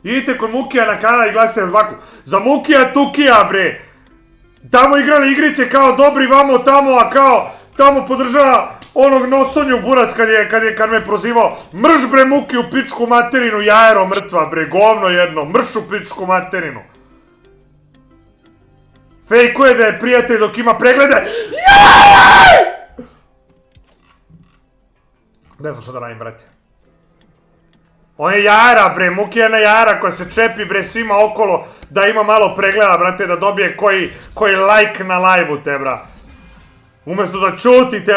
Idite kod Mukija na kanal i glasite Baku. Za Mukija Tukija, bre. Tamo igrali igrice kao dobri vamo tamo, a kao tamo podržava onog nosonju burac kad me prozivao. Mrš bre Muki u pičku materinu, jajero mrtva bre, govno jedno, mrš u pičku materinu. Fejkuje da je prijatelj dok ima preglede. Jaj! Ne znam što da radim, brate. On je jara, bre, Muki je jedna jara koja se čepi, bre, svima okolo da ima malo pregleda, brate, da dobije koji like na live-u, te, bra. Umesto da čuti, te,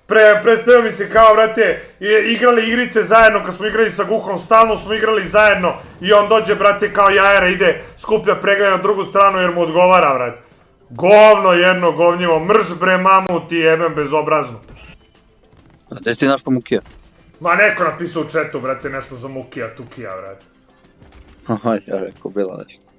bra, predstavio mi se kao, brate, igrali igrice zajedno, kad smo igrali sa Guhom, stalno smo igrali zajedno i on dođe, brate, kao jajara, ide, skuplja pregleda na drugu stranu jer mu odgovara, brate. Govno jedno, govnjivo, mrš, bre, mamu ti jebem bezobrazno. A gde si ti našao Mukija? Ma neko napisao u chatu, brate, nešto za Mukija, Tukija, brate. Aha, ja rekao, bila nešto.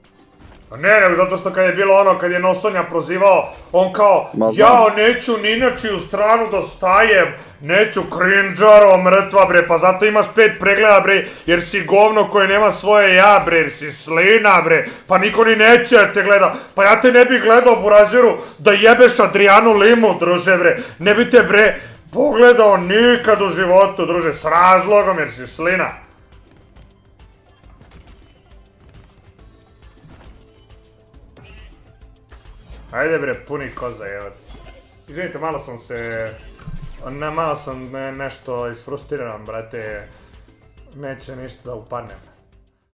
Ne, zato što kad je bilo ono, kad je Nosonja prozivao, on kao, jao, neću ni na čiju stranu da stajem, neću crinđaro, mrtva, bre, pa zato imaš 5 pregleda, bre, jer si govno koje nema svoje ja, bre, jer si slina, bre, pa niko ni neće da te gleda, pa ja te ne bih gledao, buraziru, da jebeš Adrianu Limu, druže, bre, ne bi te, bre, pogledao nikad u životu, druže, s razlogom, jer si slina. Ajde bre, puni koza, jevat. Izvinite, malo sam se... Malo sam nešto isfrustriran, brate. Neće ništa da upadnem.